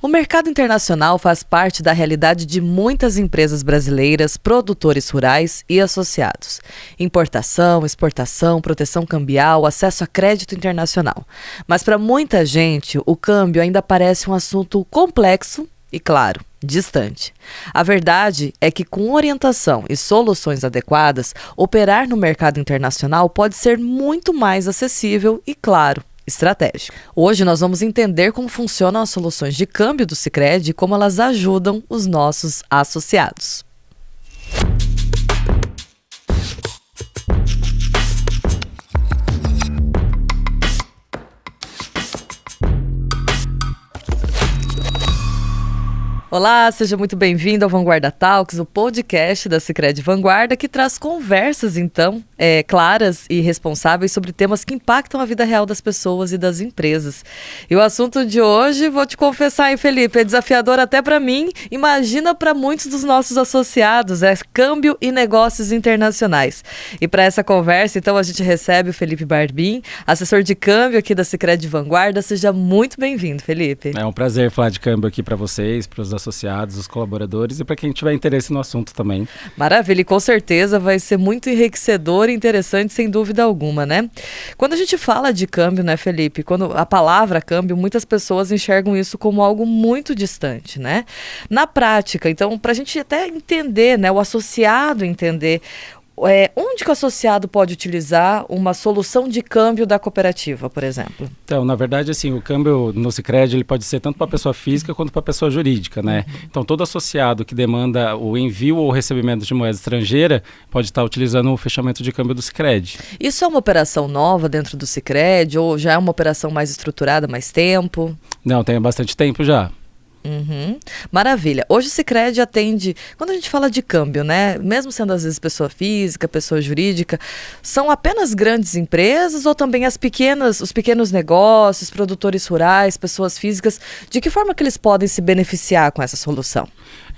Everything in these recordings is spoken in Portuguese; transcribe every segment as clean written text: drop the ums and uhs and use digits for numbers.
O mercado internacional faz parte da realidade de muitas empresas brasileiras, produtores rurais e associados. Importação, exportação, proteção cambial, acesso a crédito internacional. Mas para muita gente, o câmbio ainda parece um assunto complexo e, claro, distante. A verdade é que, com orientação e soluções adequadas, operar no mercado internacional pode ser muito mais acessível e, claro, estratégico. Hoje nós vamos entender como funcionam as soluções de câmbio do Sicredi e como elas ajudam os nossos associados. Olá, seja muito bem-vindo ao Vanguarda Talks, o podcast da Sicredi Vanguarda, que traz conversas, claras e responsáveis sobre temas que impactam a vida real das pessoas e das empresas. E o assunto de hoje, vou te confessar, hein, Felipe, é desafiador até para mim, imagina para muitos dos nossos associados, é câmbio e negócios internacionais. E para essa conversa, então, a gente recebe o Felipe Barbim, assessor de câmbio aqui da Sicredi Vanguarda. Seja muito bem-vindo, Felipe. É um prazer falar de câmbio aqui para vocês, para os associados, os colaboradores e para quem tiver interesse no assunto também. Maravilha, e com certeza vai ser muito enriquecedor e interessante, sem dúvida alguma, né? Quando a gente fala de câmbio, né, Felipe, quando a palavra câmbio, muitas pessoas enxergam isso como algo muito distante, né? Na prática, então, para a gente até entender, né, o associado entender onde que o associado pode utilizar uma solução de câmbio da cooperativa, por exemplo? Então, na verdade, assim, o câmbio no Sicredi, ele pode ser tanto para pessoa física quanto para pessoa jurídica, né? Então, todo associado que demanda o envio ou recebimento de moeda estrangeira pode estar utilizando o fechamento de câmbio do Sicredi. Isso é uma operação nova dentro do Sicredi ou já é uma operação mais estruturada, mais tempo? Não, tem bastante tempo já. Maravilha. Hoje o Sicredi atende, quando a gente fala de câmbio, né, mesmo sendo às vezes pessoa física, pessoa jurídica, são apenas grandes empresas ou também os pequenos negócios, produtores rurais, pessoas físicas, de que forma que eles podem se beneficiar com essa solução?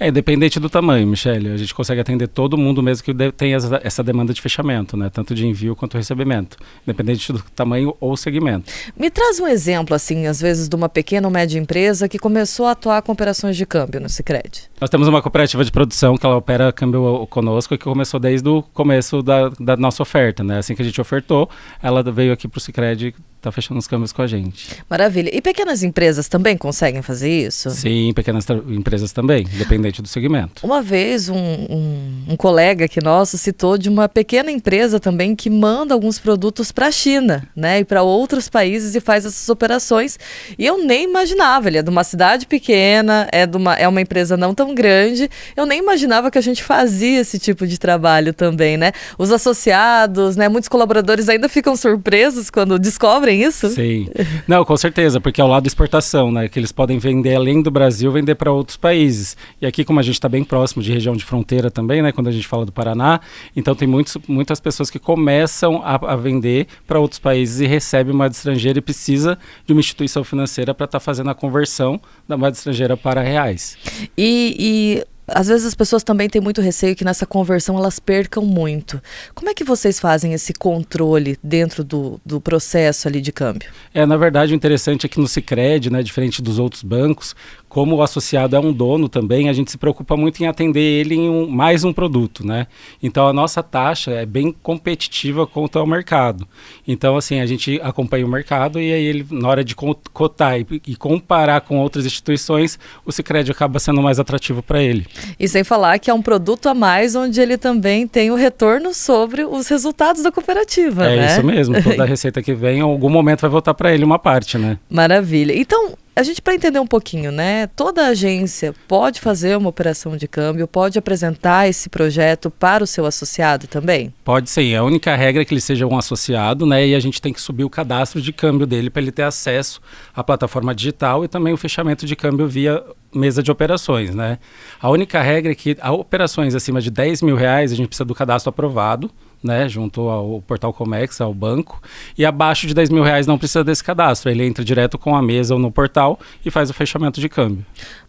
Independente do tamanho, Michele, a gente consegue atender todo mundo mesmo que tenha essa demanda de fechamento, né? Tanto de envio quanto recebimento, independente do tamanho ou segmento. Me traz um exemplo, assim, às vezes, de uma pequena ou média empresa que começou a atuar com operações de câmbio no Sicredi. Nós temos uma cooperativa de produção que ela opera câmbio conosco, que começou desde o começo da nossa oferta, né? Assim que a gente ofertou, ela veio aqui para o Sicredi, está fechando os câmbios com a gente. Maravilha. E pequenas empresas também conseguem fazer isso? Sim, pequenas empresas também, independente do segmento. Uma vez um colega aqui nosso citou de uma pequena empresa também que manda alguns produtos para a China, né, e para outros países e faz essas operações. E eu nem imaginava, ele é de uma cidade pequena, é uma empresa não tão grande, eu nem imaginava que a gente fazia esse tipo de trabalho também, né? Os associados, né, muitos colaboradores ainda ficam surpresos quando descobrem isso? Sim. Não, com certeza, porque é o lado da exportação, né? Que eles podem vender além do Brasil, vender para outros países. E aqui, como a gente está bem próximo de região de fronteira também, né? Quando a gente fala do Paraná, então tem muitas pessoas que começam a vender para outros países e recebem moeda estrangeira e precisa de uma instituição financeira para estar fazendo a conversão da moeda estrangeira para reais. E às vezes as pessoas também têm muito receio que nessa conversão elas percam muito. Como é que vocês fazem esse controle dentro do processo ali de câmbio? Na verdade, o interessante é que no Sicredi, né, diferente dos outros bancos, como o associado é um dono também, a gente se preocupa muito em atender ele em mais um produto, né? Então, a nossa taxa é bem competitiva quanto ao mercado. Então, assim, a gente acompanha o mercado e aí ele, na hora de cotar e comparar com outras instituições, o Sicredi acaba sendo mais atrativo para ele. E sem falar que é um produto a mais onde ele também tem o retorno sobre os resultados da cooperativa, né? É isso mesmo, toda a receita que vem, em algum momento vai voltar para ele uma parte, né? Maravilha. Então, a gente, para entender um pouquinho, né? Toda agência pode fazer uma operação de câmbio, pode apresentar esse projeto para o seu associado também? Pode sim. A única regra é que ele seja um associado, né? E a gente tem que subir o cadastro de câmbio dele para ele ter acesso à plataforma digital e também o fechamento de câmbio via mesa de operações, né? A única regra é que a operações acima de R$10 mil, a gente precisa do cadastro aprovado, né, junto ao Portal Comex, ao banco, e abaixo de R$10.000 não precisa desse cadastro, ele entra direto com a mesa ou no portal e faz o fechamento de câmbio.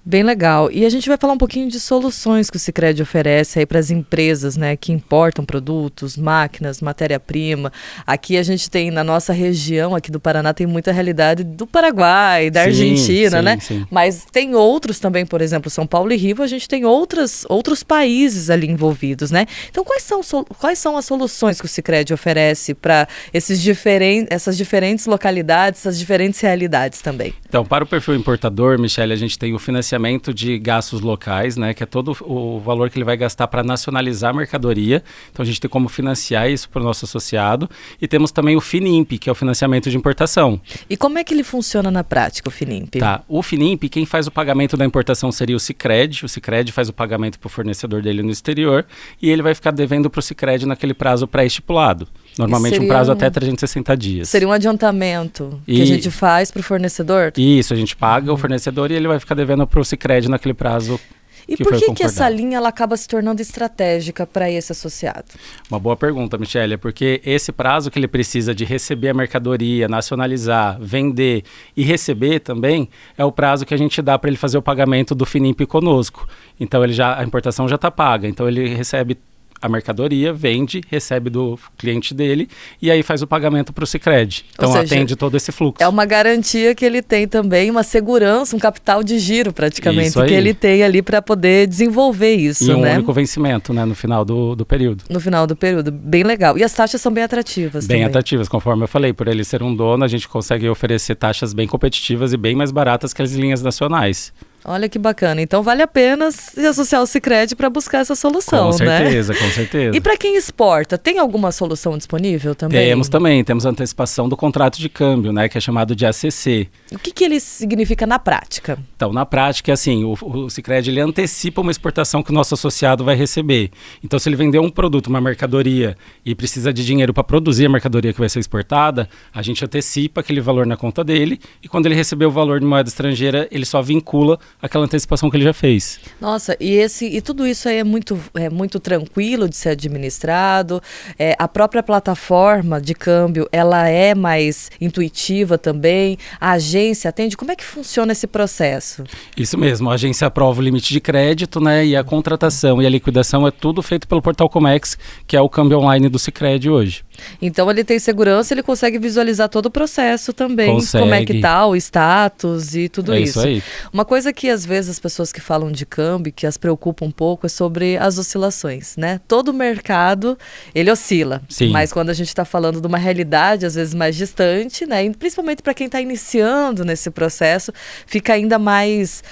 Bem legal. E a gente vai falar um pouquinho de soluções que o Sicredi oferece aí para as empresas, né, que importam produtos, máquinas, matéria-prima. Aqui a gente tem, na nossa região aqui do Paraná, tem muita realidade do Paraguai, da Argentina, né? Sim. Mas tem outros também, por exemplo, São Paulo e Rio, a gente tem outros países ali envolvidos, né? Então, quais são as soluções que o Sicredi oferece para essas diferentes localidades, essas diferentes realidades também? Então, para o perfil importador, Michele, a gente tem o financiamento de gastos locais, né, que é todo o valor que ele vai gastar para nacionalizar a mercadoria. Então, a gente tem como financiar isso para o nosso associado. E temos também o Finimp, que é o financiamento de importação. E como é que ele funciona na prática, o Finimp? Tá, o Finimp, quem faz o pagamento da importação seria o Sicredi. O Sicredi faz o pagamento para o fornecedor dele no exterior e ele vai ficar devendo para o Sicredi naquele prazo pré-estipulado. Normalmente um prazo até 360 dias. Seria um adiantamento que a gente faz para o fornecedor? Isso, a gente paga o fornecedor e ele vai ficar devendo para o Sicredi naquele prazo. E por que essa linha ela acaba se tornando estratégica para esse associado? Uma boa pergunta, Michele, porque esse prazo que ele precisa de receber a mercadoria, nacionalizar, vender e receber também é o prazo que a gente dá para ele fazer o pagamento do Finimp conosco. Então a importação já está paga, então ele recebe a mercadoria, vende, recebe do cliente dele e aí faz o pagamento para o Sicredi. Então, ou seja, atende todo esse fluxo. É uma garantia que ele tem também, uma segurança, um capital de giro praticamente, que ele tem ali para poder desenvolver isso, e um né? único vencimento, né, no final do período. No final do período, bem legal. E as taxas são bem atrativas Bem também. atrativas, conforme eu falei, por ele ser um dono, a gente consegue oferecer taxas bem competitivas e bem mais baratas que as linhas nacionais. Olha que bacana. Então vale a pena se associar ao Sicredi para buscar essa solução, né? Com certeza. E para quem exporta, tem alguma solução disponível também? Temos a antecipação do contrato de câmbio, né, que é chamado de ACC. O que ele significa na prática? Então, na prática, é assim, o Sicredi ele antecipa uma exportação que o nosso associado vai receber. Então, se ele vender um produto, uma mercadoria, e precisa de dinheiro para produzir a mercadoria que vai ser exportada, a gente antecipa aquele valor na conta dele e quando ele receber o valor de moeda estrangeira, ele só vincula aquela antecipação que ele já fez. Nossa, e tudo isso aí é muito tranquilo de ser administrado. A própria plataforma de câmbio, ela é mais intuitiva também. A agência atende. Como é que funciona esse processo? Isso mesmo, a agência aprova o limite de crédito, né? E a contratação e a liquidação é tudo feito pelo Portal Comex, que é o câmbio online do Sicredi hoje. Então ele tem segurança, ele consegue visualizar todo o processo também. Consegue. Como é que tá, o status e tudo isso. Isso aí. Uma coisa que às vezes as pessoas que falam de câmbio, que as preocupam um pouco, é sobre as oscilações, né? Todo mercado, ele oscila. Sim. Mas quando a gente está falando de uma realidade, às vezes mais distante, né? E principalmente para quem está iniciando nesse processo, fica ainda mais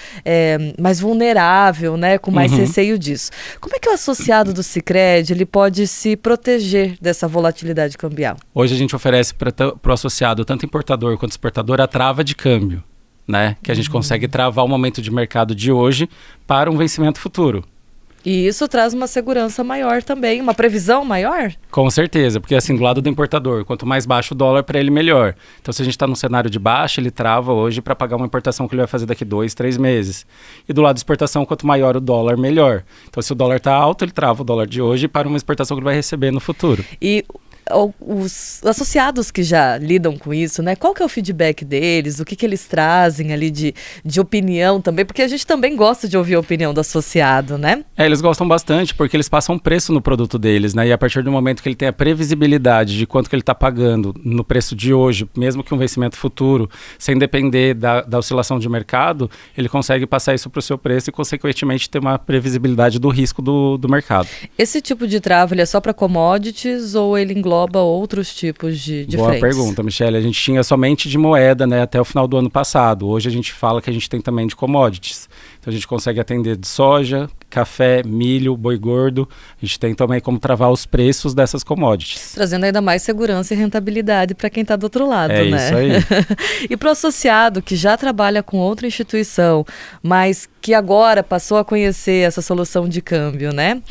vulnerável, né? Com mais receio disso. Como é que o associado do Sicredi, ele pode se proteger dessa volatilidade cambial? Hoje a gente oferece para o associado, tanto importador quanto exportador, a trava de câmbio, né? Que a gente consegue travar o momento de mercado de hoje para um vencimento futuro. E isso traz uma segurança maior também, uma previsão maior? Com certeza, porque assim, do lado do importador, quanto mais baixo o dólar, para ele melhor. Então, se a gente está num cenário de baixa, ele trava hoje para pagar uma importação que ele vai fazer daqui 2, 3 meses. E do lado da exportação, quanto maior o dólar, melhor. Então, se o dólar está alto, ele trava o dólar de hoje para uma exportação que ele vai receber no futuro. E os associados que já lidam com isso, né? Qual que é o feedback deles? O que eles trazem ali de opinião também? Porque a gente também gosta de ouvir a opinião do associado, né? Eles gostam bastante porque eles passam preço no produto deles, né? E a partir do momento que ele tem a previsibilidade de quanto que ele está pagando no preço de hoje, mesmo que um vencimento futuro, sem depender da oscilação de mercado, ele consegue passar isso para o seu preço e, consequentemente, ter uma previsibilidade do risco do mercado. Esse tipo de trava, ele é só para commodities ou ele engloba outros tipos de Boa frentes? pergunta, Michele. A gente tinha somente de moeda, né, até o final do ano passado. Hoje a gente fala que a gente tem também de commodities. Então a gente consegue atender de soja, café, milho, boi gordo. A gente tem também como travar os preços dessas commodities. Trazendo ainda mais segurança e rentabilidade para quem está do outro lado, né? Isso aí. E para o associado que já trabalha com outra instituição, mas que agora passou a conhecer essa solução de câmbio, né?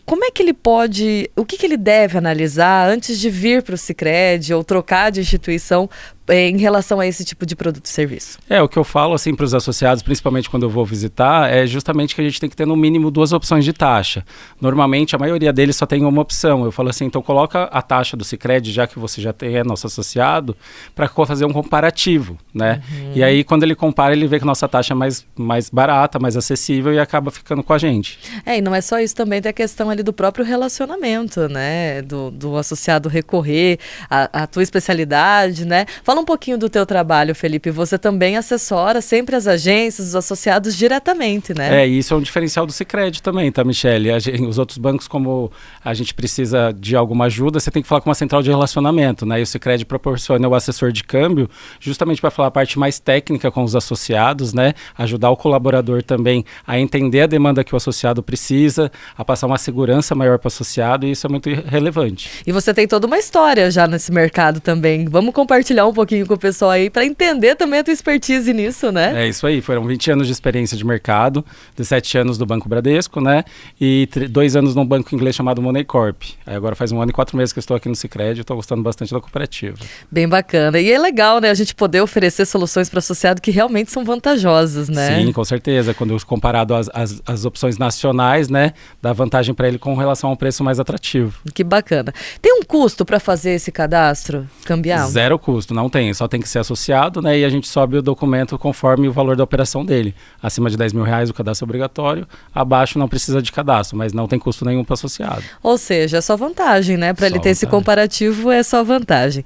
Como é que ele pode, o que ele deve analisar antes de vir para o Sicredi ou trocar de instituição em relação a esse tipo de produto e serviço? O que eu falo assim para os associados, principalmente quando eu vou visitar, é justamente que a gente tem que ter no mínimo 2 opções de taxa. Normalmente a maioria deles só tem uma opção. Eu falo assim, então coloca a taxa do Sicredi, já que você já é nosso associado, para fazer um comparativo, né? E aí quando ele compara, ele vê que nossa taxa é mais barata, mais acessível e acaba ficando com a gente. E não é só isso, também tem a questão ali do próprio relacionamento, né? Do associado recorrer à tua especialidade, né? Fala um pouquinho do teu trabalho, Felipe. Você também assessora sempre as agências, os associados diretamente, né? Isso é um diferencial do Sicredi também, tá, Michele? Os outros bancos, como a gente precisa de alguma ajuda, você tem que falar com uma central de relacionamento, né? E o Sicredi proporciona o assessor de câmbio justamente para falar a parte mais técnica com os associados, né? Ajudar o colaborador também a entender a demanda que o associado precisa, a passar uma segurança maior para o associado, e isso é muito relevante. E você tem toda uma história já nesse mercado também. Vamos compartilhar um pouquinho com o pessoal aí para entender também a tua expertise nisso, né? É isso aí, foram 20 anos de experiência de mercado, 17 anos do Banco Bradesco, né? E 2 anos num banco inglês chamado Money Corp. Aí agora faz 1 ano e 4 meses que eu estou aqui no Sicredi, estou gostando bastante da cooperativa. Bem bacana. E é legal, né, a gente poder oferecer soluções para o associado que realmente são vantajosas, né? Sim, com certeza. Quando comparado às opções nacionais, né, dá vantagem para ele com relação a um preço mais atrativo. Que bacana. Tem um custo para fazer esse cadastro cambial? 0 custo, não tem. Só tem que ser associado, né, e a gente sobe o documento conforme o valor da operação dele. Acima de R$10.000 o cadastro é obrigatório, abaixo não precisa de cadastro, mas não tem custo nenhum para associado. Ou seja, é só vantagem, né? Para ele ter esse comparativo é só vantagem.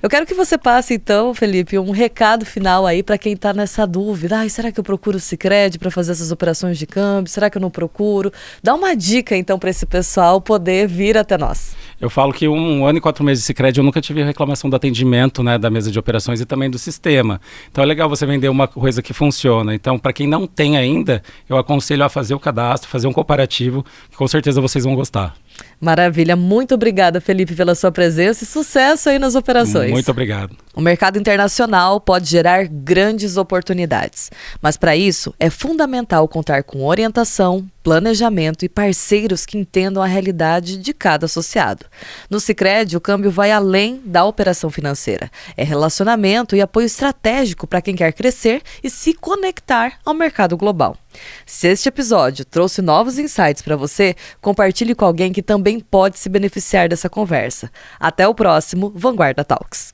Eu quero que você passe então, Felipe, um recado final aí para quem está nessa dúvida. Será que eu procuro o Sicredi para fazer essas operações de câmbio? Será que eu não procuro? Dá uma dica então para esse pessoal poder vir até nós. Eu falo que 1 ano e 4 meses de Sicredi eu nunca tive reclamação do atendimento, né, da mesa de operações e também do sistema. Então é legal você vender uma coisa que funciona. Então, para quem não tem ainda, eu aconselho a fazer o cadastro, fazer um comparativo, que com certeza vocês vão gostar. Maravilha. Muito obrigada, Felipe, pela sua presença e sucesso aí nas operações. Muito obrigado. O mercado internacional pode gerar grandes oportunidades, mas para isso é fundamental contar com orientação, planejamento e parceiros que entendam a realidade de cada associado. No Sicredi, o câmbio vai além da operação financeira. É relacionamento e apoio estratégico para quem quer crescer e se conectar ao mercado global. Se este episódio trouxe novos insights para você, compartilhe com alguém que também pode se beneficiar dessa conversa. Até o próximo Vanguarda Talks.